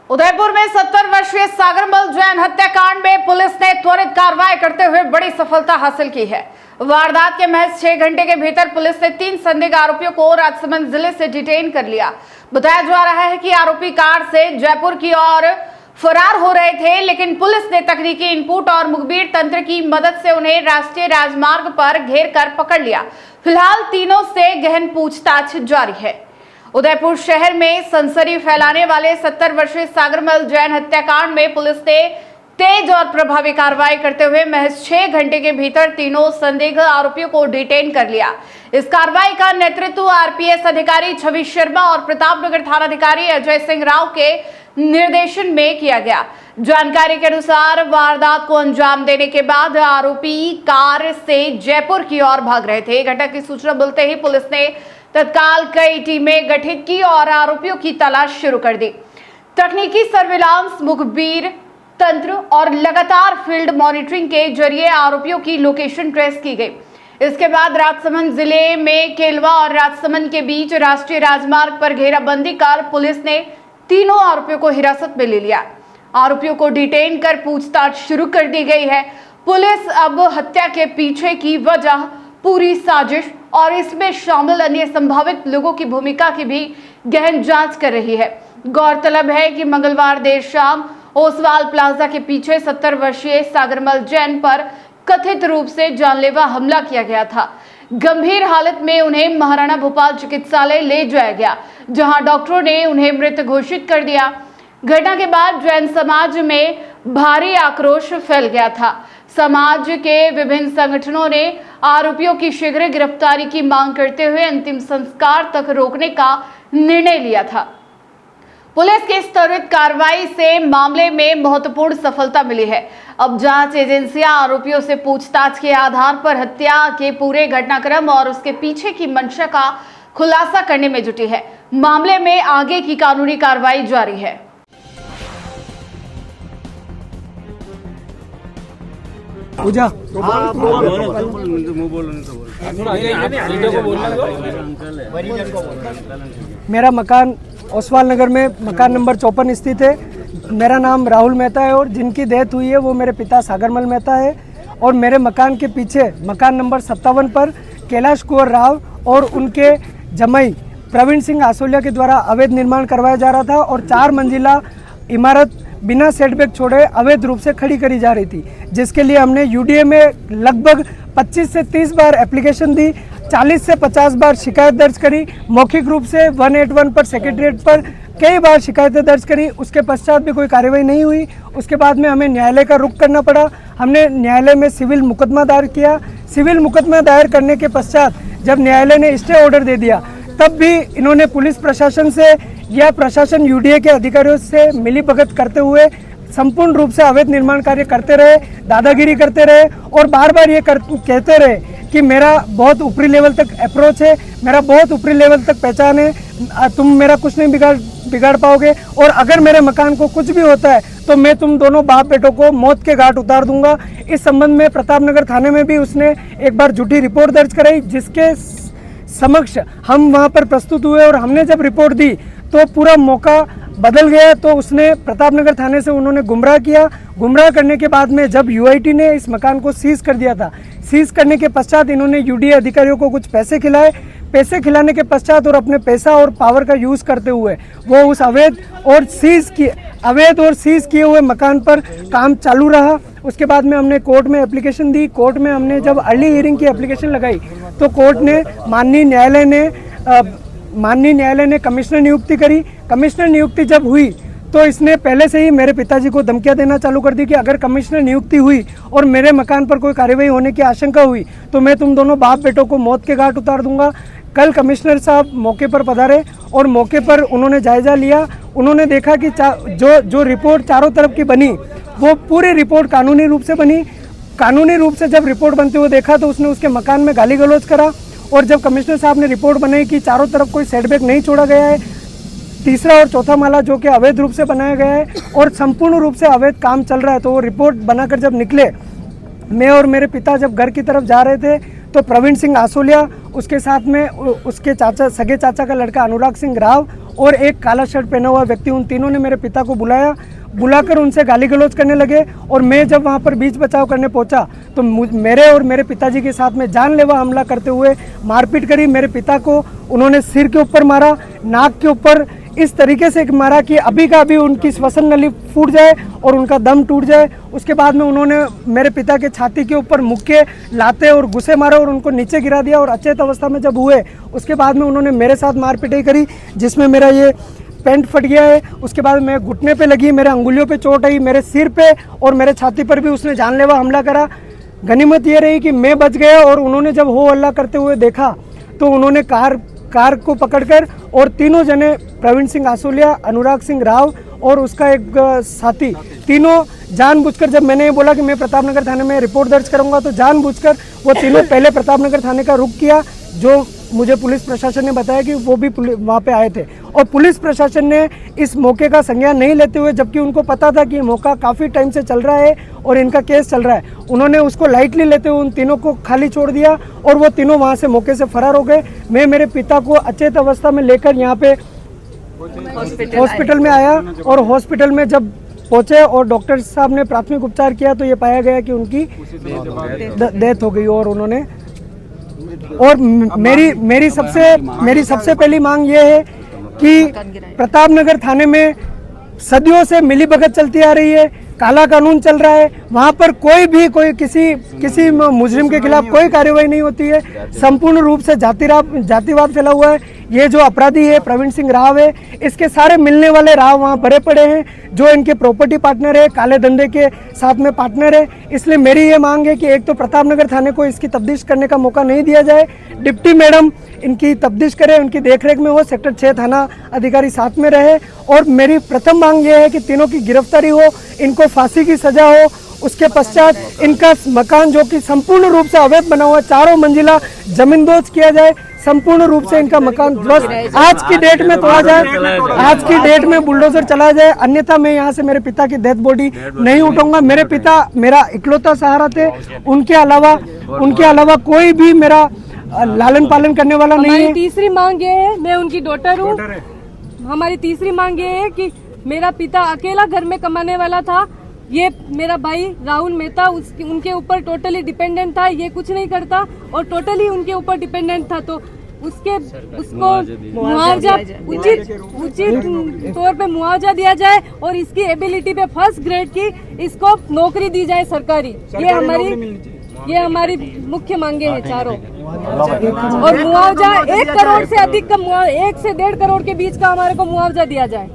उदयपुर में 70 वर्षीय सागरमल जैन हत्याकांड में पुलिस ने त्वरित कार्रवाई करते हुए बड़ी सफलता हासिल की है। वारदात के महज 6 घंटे के भीतर पुलिस ने 3 संदिग्ध आरोपियों को राजसमंद जिले से डिटेन कर लिया। बताया जा रहा है कि आरोपी कार से जयपुर की ओर फरार हो रहे थे, लेकिन पुलिस ने तकनीकी इनपुट और मुखबिर तंत्र की मदद से उन्हें राष्ट्रीय राजमार्ग पर घेर कर पकड़ लिया। फिलहाल तीनों से गहन पूछताछ जारी है। उदयपुर शहर में सनसनी फैलाने वाले 70 वर्षीय सागरमल जैन हत्याकांड में पुलिस ने तेज और प्रभावी कार्रवाई करते हुए महज 6 घंटे के भीतर तीनों संदिग्ध आरोपियों को डिटेन कर लिया। इस कार्रवाई का नेतृत्व आरपीएस अधिकारी छवि शर्मा और प्रतापनगर थानाधिकारी अजय सिंह राव के निर्देशन में किया गया। जानकारी के अनुसार वारदात को अंजाम देने के बाद आरोपी कार से जयपुर की ओर भाग रहे थे। घटना की सूचना मिलते ही पुलिस ने तत्काल कई टीमें गठित की और आरोपियों की तलाश शुरू कर दी। तकनीकी सर्विलांस, मुखबिर तंत्र और लगातार फील्ड मॉनिटरिंग के जरिए आरोपियों की लोकेशन ट्रेस की गई। इसके बाद राजसमंद जिले में केलवा और राजसमंद के बीच राष्ट्रीय राजमार्ग पर घेराबंदी कर पुलिस ने तीनों आरोपियों को हिरासत में ले लिया। आरोपियों को डिटेन कर पूछताछ शुरू कर दी गई है। पुलिस अब हत्या के पीछे की वजह, पूरी साजिश और इसमें शामिल अन्य संभावित लोगों की भूमिका की भी गहन जांच कर रही है। गौरतलब है कि मंगलवार देर शाम ओसवाल प्लाजा के पीछे 70 वर्षीय सागरमल जैन पर कथित रूप से जानलेवा हमला किया गया था। गंभीर हालत में उन्हें महाराणा भोपाल चिकित्सालय ले जाया गया, जहां डॉक्टरों ने उन्हें मृत घोषित कर दिया। घटना के बाद जैन समाज में भारी आक्रोश फैल गया था। समाज के विभिन्न संगठनों ने आरोपियों की शीघ्र गिरफ्तारी की मांग करते हुए अंतिम संस्कार तक रोकने का निर्णय लिया था। पुलिस की इस त्वरित कार्रवाई से मामले में महत्वपूर्ण सफलता मिली है। अब जांच एजेंसियां आरोपियों से पूछताछ के आधार पर हत्या के पूरे घटनाक्रम और उसके पीछे की मंशा का खुलासा करने में जुटी है। मामले में आगे की कानूनी कार्रवाई जारी है। पूजा मेरा मकान ओसवाल नगर में मकान नंबर 54 स्थित है। मेरा नाम राहुल मेहता है और जिनकी डेथ हुई है वो मेरे पिता सागरमल मेहता है। और मेरे मकान के पीछे मकान नंबर 57 पर कैलाश कुंवर राव और उनके जमाई प्रवीण सिंह आसोलिया के द्वारा अवैध निर्माण करवाया जा रहा था और 4 मंजिला इमारत बिना सेटबैक छोड़े अवैध रूप से खड़ी करी जा रही थी, जिसके लिए हमने यूडीए में लगभग 25 से 30 बार एप्लीकेशन दी, 40 से 50 बार शिकायत दर्ज करी। मौखिक रूप से 181 पर सेक्रेटरीट पर कई बार शिकायतें दर्ज करी। उसके पश्चात भी कोई कार्रवाई नहीं हुई। उसके बाद में हमें न्यायालय का रुख करना पड़ा। हमने न्यायालय में सिविल मुकदमा दायर किया। सिविल मुकदमा दायर करने के पश्चात जब न्यायालय ने स्टे ऑर्डर दे दिया, तब भी इन्होंने पुलिस प्रशासन से या प्रशासन यूडीए के अधिकारियों से मिलीभगत करते हुए संपूर्ण रूप से अवैध निर्माण कार्य करते रहे, दादागिरी करते रहे और बार बार ये कहते रहे कि मेरा बहुत ऊपरी लेवल तक अप्रोच है, मेरा बहुत ऊपरी लेवल तक पहचान है, तुम मेरा कुछ नहीं बिगाड़ पाओगे और अगर मेरे मकान को कुछ भी होता है तो मैं तुम दोनों बाप बेटों को मौत के घाट उतार दूंगा। इस संबंध में प्रतापनगर थाने में भी उसने एक बार झूठी रिपोर्ट दर्ज कराई, जिसके समक्ष हम वहां पर प्रस्तुत हुए और हमने जब रिपोर्ट दी तो पूरा मौका बदल गया। तो उसने प्रतापनगर थाने से उन्होंने गुमराह किया। गुमराह करने के बाद में जब यूआईटी ने इस मकान को सीज कर दिया था, सीज करने के पश्चात इन्होंने यूडीए अधिकारियों को कुछ पैसे खिलाए। पैसे खिलाने के पश्चात और अपने पैसा और पावर का यूज करते हुए वो उस अवैध और सीज किए हुए मकान पर काम चालू रहा। उसके बाद में हमने कोर्ट में एप्लीकेशन दी। कोर्ट में हमने जब अर्ली हियरिंग की एप्लीकेशन लगाई तो कोर्ट ने माननीय न्यायालय ने कमिश्नर नियुक्ति करी। कमिश्नर नियुक्ति जब हुई तो इसने पहले से ही मेरे पिताजी को धमकियां देना चालू कर दी कि अगर कमिश्नर नियुक्ति हुई और मेरे मकान पर कोई कार्यवाही होने की आशंका हुई तो मैं तुम दोनों बाप बेटों को मौत के घाट उतार दूंगा। कल कमिश्नर साहब मौके पर पधारे और मौके पर उन्होंने जायजा लिया। उन्होंने देखा कि जो रिपोर्ट चारों तरफ की बनी वो पूरी रिपोर्ट कानूनी रूप से बनी। कानूनी रूप से जब रिपोर्ट बनते हुए देखा तो उसने उसके मकान में गाली गलौज करा और जब कमिश्नर साहब ने रिपोर्ट बनाई कि चारों तरफ कोई सेटबैक नहीं छोड़ा गया है, तीसरा और चौथा माला जो कि अवैध रूप से बनाया गया है और संपूर्ण रूप से अवैध काम चल रहा है, तो वो रिपोर्ट बनाकर जब निकले, मैं और मेरे पिता जब घर की तरफ जा रहे थे तो प्रवीण सिंह आसोलिया, उसके साथ में उसके सगे चाचा का लड़का अनुराग सिंह राव और एक काला शर्ट पहना हुआ व्यक्ति, उन तीनों ने मेरे पिता को बुलाकर उनसे गाली गलौज करने लगे। और मैं जब वहाँ पर बीच बचाव करने पहुँचा तो मेरे और मेरे पिताजी के साथ में जानलेवा हमला करते हुए मारपीट करी। मेरे पिता को उन्होंने सिर के ऊपर मारा, नाक के ऊपर इस तरीके से मारा कि अभी का अभी उनकी श्वसन नली फूट जाए और उनका दम टूट जाए। उसके बाद में उन्होंने मेरे पिता के छाती के ऊपर मुक्के, लाते और घुसे मारे और उनको नीचे गिरा दिया। और अचेत अवस्था में जब हुए उसके बाद में उन्होंने मेरे साथ मारपीटाई करी, जिसमें मेरा ये पैंट फट गया है। उसके बाद मैं घुटने पे लगी, मेरे अंगुलियों पे चोट आई, मेरे सिर पे और मेरे छाती पर भी उसने जानलेवा हमला करा। गनीमत ये रही कि मैं बच गया और उन्होंने जब हो हल्ला करते हुए देखा तो उन्होंने कार को पकड़कर और तीनों जने, प्रवीण सिंह आसोलिया, अनुराग सिंह राव और उसका एक साथी, तीनों जानबूझकर, जब मैंने ये बोला कि मैं प्रतापनगर थाने में रिपोर्ट दर्ज करूंगा तो जानबूझकर वो तीनों पहले प्रतापनगर थाने का रुख किया। जो मुझे पुलिस प्रशासन ने बताया कि वो भी वहाँ पे आए थे और पुलिस प्रशासन ने इस मौके का संज्ञान नहीं लेते हुए, जबकि उनको पता था कि ये मौका काफ़ी टाइम से चल रहा है और इनका केस चल रहा है, उन्होंने उसको लाइटली लेते हुए उन तीनों को खाली छोड़ दिया और वो तीनों वहाँ से मौके से फरार हो गए। मैं मेरे पिता को अचेत अवस्था में लेकर यहाँ पे हॉस्पिटल में आया और हॉस्पिटल में जब पहुंचे और डॉक्टर साहब ने प्राथमिक उपचार किया तो ये पाया गया कि उनकी डेथ हो गई। और उन्होंने और मेरी सबसे पहली मांग ये है कि प्रतापनगर थाने में सदियों से मिलीभगत चलती आ रही है, काला कानून चल रहा है, वहाँ पर कोई किसी मुजरिम के खिलाफ कोई कार्रवाई नहीं होती है। संपूर्ण रूप से जातिवाद फैला हुआ है। ये जो अपराधी है प्रवीण सिंह राव है, इसके सारे मिलने वाले राव वहाँ भरे पड़े हैं, जो इनके प्रॉपर्टी पार्टनर है, काले धंधे के साथ में पार्टनर है। इसलिए मेरी ये मांग है कि एक तो प्रतापनगर थाने को इसकी तफ्तीश करने का मौका नहीं दिया जाए, डिप्टी मैडम इनकी तफ्तीश करे, उनकी देखरेख में हो, सेक्टर 6 थाना अधिकारी साथ में रहे। और मेरी प्रथम मांग ये है कि तीनों की गिरफ्तारी हो, इनको फांसी की सजा हो। उसके पश्चात इनका मकान जो कि संपूर्ण रूप से अवैध बना हुआ, 4 मंजिला जमींदोज किया जाए, संपूर्ण रूप से इनका मकान ध्वस्त आज की डेट में तोड़ा जाए, आज की डेट में बुलडोजर चलाया जाए, अन्यथा मैं यहाँ से मेरे पिता की डेथ बॉडी नहीं उठाऊंगा। मेरे पिता मेरा इकलौता सहारा थे, उनके अलावा कोई भी मेरा लालन पालन करने वाला नहीं है। तीसरी मांग ये है, मैं उनकी डॉटर हूँ, हमारी तीसरी मांग ये है कि मेरा पिता अकेला घर में कमाने वाला था, ये मेरा भाई राहुल मेहता उनके ऊपर टोटली डिपेंडेंट था, ये कुछ नहीं करता और टोटली उनके ऊपर डिपेंडेंट था। तो उसको मुआवजा उचित तौर पे मुआवजा दिया जाए और इसकी एबिलिटी पे फर्स्ट ग्रेड की इसको नौकरी दी जाए सरकारी। ये हमारी मुख्य मांगे हैं चारों। और मुआवजा 1 करोड़ से अधिक का 1 से 1.5 करोड़ के बीच का हमारे को मुआवजा दिया जाए।